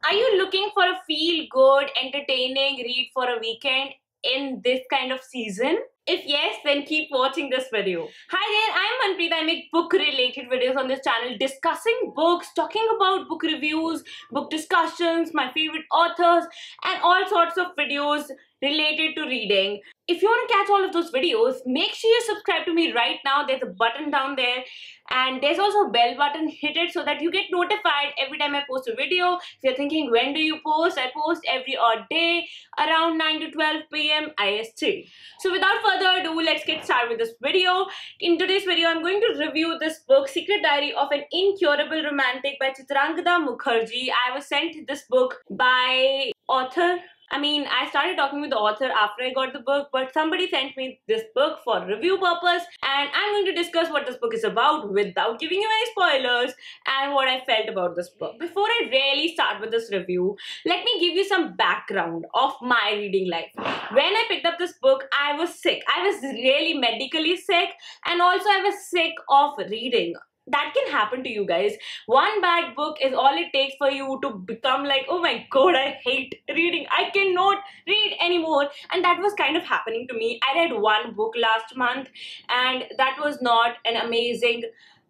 Are you looking for a feel-good, entertaining read for a weekend in this kind of season? If yes, then keep watching this video. Hi there, I'm Manpreet. I make book-related videos on this channel discussing books, talking about book reviews, book discussions, my favorite authors, and all sorts of videos related to reading. If you want to catch all of those videos, make sure you subscribe to me right now. There's a button down there, and there's also a bell button. Hit it so that you get notified every time I post a video. If you're thinking, when do you post? I post every odd day around 9 to 12 p.m. IST. So without further ado, let's get started with this video. In today's video, I'm going to review this book, Secret Diary of an Incurable Romantic by Chitrangada Mukherjee. I was sent this book by I started talking with the author after I got the book, but somebody sent me this book for review purpose, and I'm going to discuss what this book is about without giving you any spoilers and what I felt about this book. Before I really start with this review, let me give you some background of my reading life. When I picked up this book, I was sick. I was really medically sick, and also I was sick of reading. That can happen to you guys. One bad book is all it takes for you to become like, oh my god, I hate reading. I cannot read anymore. And that was kind of happening to me. I read one book last month, and that was not an amazing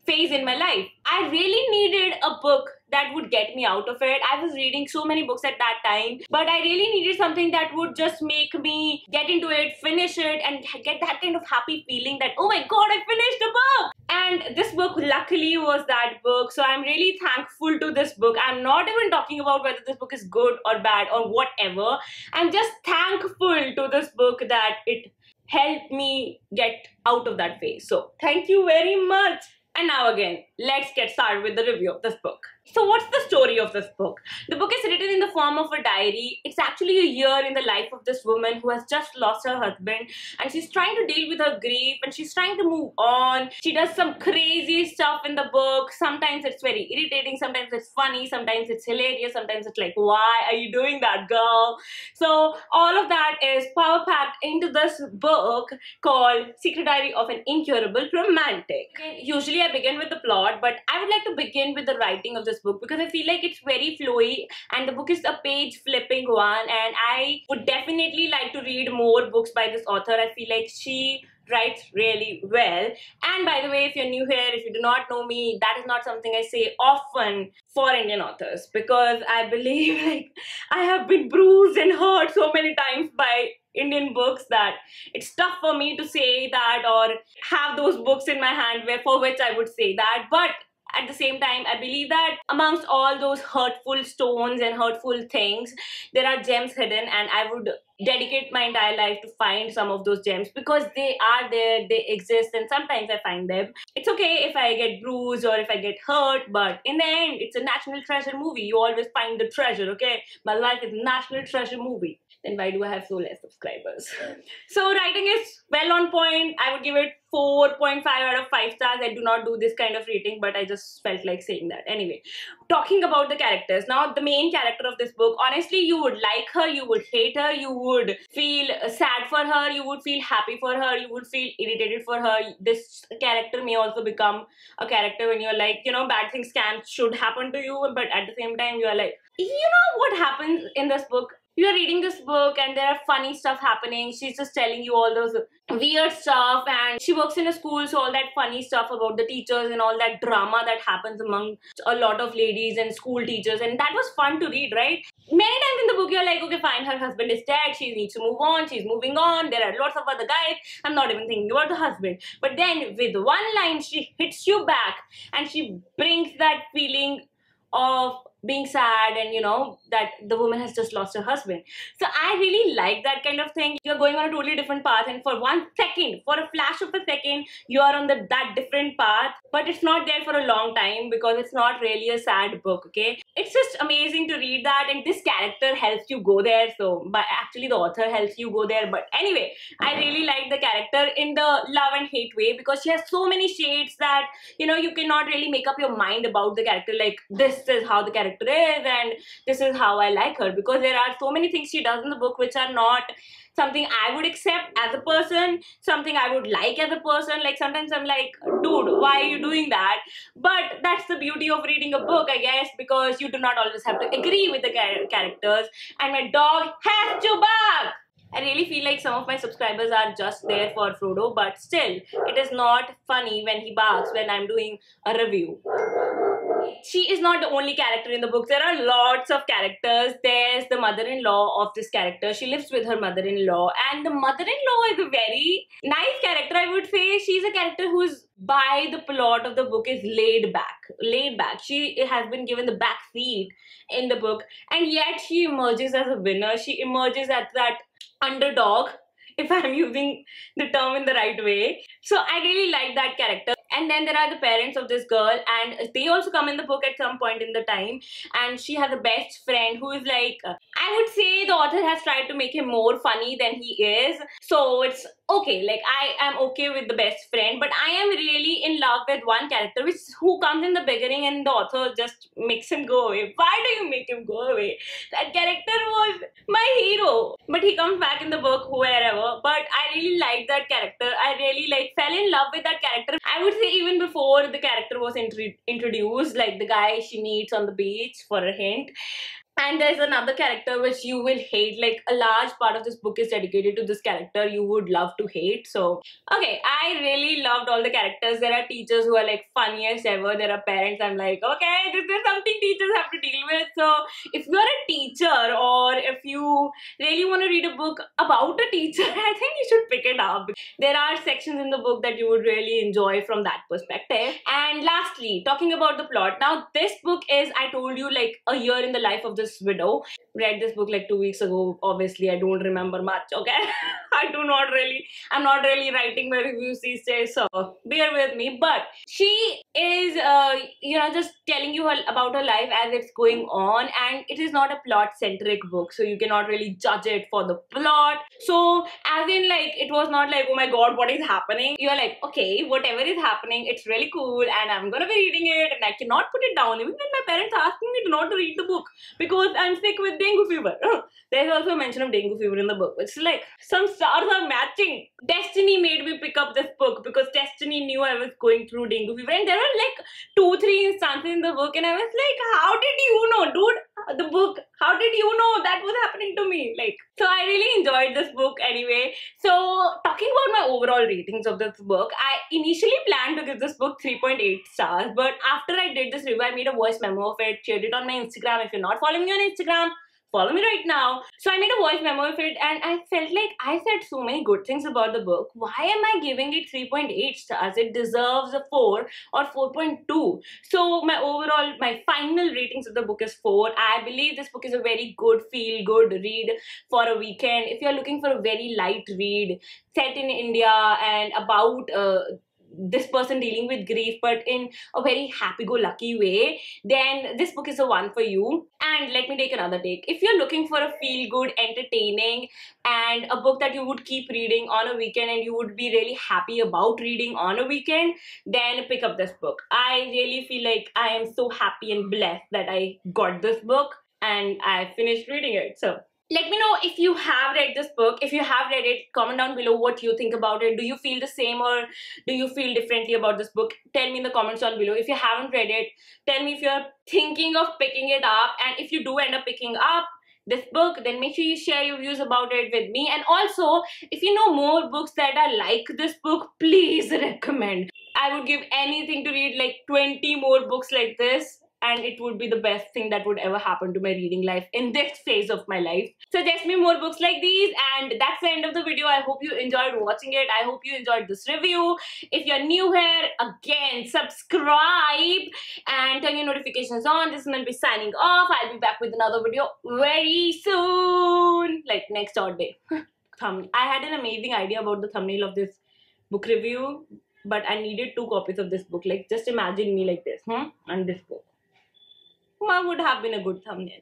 phase in my life. I really needed a book that would get me out of it. I was reading so many books at that time, but I really needed something that would just make me get into it, finish it, and get that kind of happy feeling that, oh my god, I finished a book! And this book luckily was that book, so I'm really thankful to this book. I'm not even talking about whether this book is good or bad or whatever. I'm just thankful to this book that it helped me get out of that phase. So thank you very much. And now again, let's get started with the review of this book. So what's the story of this book? The book is written in the form of a diary. It's actually a year in the life of this woman who has just lost her husband, and she's trying to deal with her grief, and she's trying to move on. She does some crazy stuff in the book. Sometimes it's very irritating, sometimes it's funny, sometimes it's hilarious, sometimes it's like, why are you doing that, girl? So all of that is power packed into this book called Secret Diary of an Incurable Romantic. Usually I begin with the plot, but I would like to begin with the writing of this book because I feel like it's very flowy, and the book is a page flipping one, and I would definitely like to read more books by this author. I feel like she writes really well. And by the way, if you're new here, if you do not know me, that is not something I say often for Indian authors, because I believe like I have been bruised and hurt so many times by Indian books that it's tough for me to say that or have those books in my hand for which I would say that. But at the same time, I believe that amongst all those hurtful stones and hurtful things, there are gems hidden, and I would dedicate my entire life to find some of those gems because they are there, they exist, and sometimes I find them. It's okay if I get bruised or if I get hurt, but in the end, it's a national treasure movie. You always find the treasure, okay? My life is a national treasure movie. Then why do I have so less subscribers? So writing is well on point. I would give it 4.5 out of 5 stars. I do not do this kind of rating, but I just felt like saying that. Anyway, talking about the characters. Now, the main character of this book, honestly, you would like her, you would hate her, you would feel sad for her, you would feel happy for her, you would feel irritated for her. This character may also become a character when you're like, you know, bad things should happen to you, but at the same time, you are like, you know what happens in this book? You're reading this book and there are funny stuff happening. She's just telling you all those weird stuff, and she works in a school, so all that funny stuff about the teachers and all that drama that happens among a lot of ladies and school teachers, and that was fun to read, right? Many times in the book you're like, okay fine, her husband is dead, she needs to move on, she's moving on, there are lots of other guys, I'm not even thinking about the husband. But then with one line she hits you back and she brings that feeling of being sad, and you know that the woman has just lost her husband. So I really like that kind of thing. You're going on a totally different path, and for one second, for a flash of a second, you are on that different path, but it's not there for a long time because it's not really a sad book, okay? It's just amazing to read that, and this character helps you go there. So but actually the author helps you go there. But anyway, I really like the character in the love and hate way because she has so many shades that, you know, you cannot really make up your mind about the character, like this is how the character character is, and this is how I like her. Because there are so many things she does in the book which are not something I would accept as a person, something I would like as a person. Like sometimes I'm like, dude, why are you doing that? But that's the beauty of reading a book, I guess, because you do not always have to agree with the characters. And my dog has to bark. I really feel like some of my subscribers are just there for Frodo, but still, it is not funny when he barks when I'm doing a review. She is not the only character in the book. There are lots of characters. There's the mother-in-law of this character. She lives with her mother-in-law, and the mother-in-law is a very nice character, I would say. She's a character who's, by the plot of the book, is laid back. She has been given the back seat in the book, and yet she emerges as a winner. She emerges as that underdog, if I'm using the term in the right way. So I really like that character. And then there are the parents of this girl, and they also come in the book at some point in the time. And she has a best friend who is like, I would say the author has tried to make him more funny than he is. So it's okay, like I am okay with the best friend, but I am really in love with one character who comes in the beginning and the author just makes him go away. Why do you make him go away? That character was my hero, but he comes back in the book wherever. But I really like that character. I really fell in love with that character. I would say even before the character was introduced, like the guy she meets on the beach for a hint. And there's another character which you will hate. Like a large part of this book is dedicated to this character you would love to hate. So, okay, I really loved all the characters. There are teachers who are like funniest ever. There are parents I'm like, okay, this is something teachers have to deal with. So, if you're a teacher or if you really want to read a book about a teacher, I think you should pick it up. There are sections in the book that you would really enjoy from that perspective. And lastly, talking about the plot. Now, this book is, I told you, like a year in the life of this widow. Read this book like 2 weeks ago. Obviously, I don't remember much, okay? I'm not really writing my reviews these days, so bear with me. But she is, just telling you about her life as it's going on, and it is not a plot-centric book, so you cannot really judge it for the plot. So, as in, like, it was not like, oh my god, what is happening? You're like, okay, whatever is happening, it's really cool, and I'm gonna be reading it, and I cannot put it down, even when my parents asking me not to read the book, because I'm sick with dengue fever. There's also a mention of dengue fever in the book. It's like, some stars are matching. Destiny made me pick up this book because Destiny knew I was going through dengue fever, and there were like 2-3 instances in the book, and I was like, how did you know, dude? The book, how did you know that was happening to me? Like, so I really enjoyed this book anyway. So, talking about my overall ratings of this book, I initially planned to give this book 3.8 stars, but after I did this review, I made a voice memo of it, shared it on my Instagram. If you're not following me on Instagram, follow me right now. So I made a voice memo of it, and I felt like I said so many good things about the book. Why am I giving it 3.8 stars? It deserves a 4 or 4.2. So my final ratings of the book is 4. I believe this book is a very good, feel-good read for a weekend. If you're looking for a very light read set in India and about this person dealing with grief but in a very happy-go-lucky way, then this book is the one for you. And let me take another take. If you're looking for a feel-good, entertaining, and a book that you would keep reading on a weekend and you would be really happy about reading on a weekend, then pick up this book. I really feel like I am so happy and blessed that I got this book and I finished reading it. So let me know if you have read this book. If you have read it, comment down below what you think about it. Do you feel the same or do you feel differently about this book? Tell me in the comments down below. If you haven't read it, tell me if you're thinking of picking it up. And if you do end up picking up this book, then make sure you share your views about it with me. And also, if you know more books that are like this book, please recommend. I would give anything to read like 20 more books like this, and it would be the best thing that would ever happen to my reading life in this phase of my life. Suggest me more books like these, and that's the end of the video. I hope you enjoyed watching it. I hope you enjoyed this review. If you're new here, again, subscribe and turn your notifications on. This is going to be signing off. I'll be back with another video very soon, like next odd day. I had an amazing idea about the thumbnail of this book review, but I needed 2 copies of this book. Like, just imagine me like this, and this book. What would have been a good thumbnail?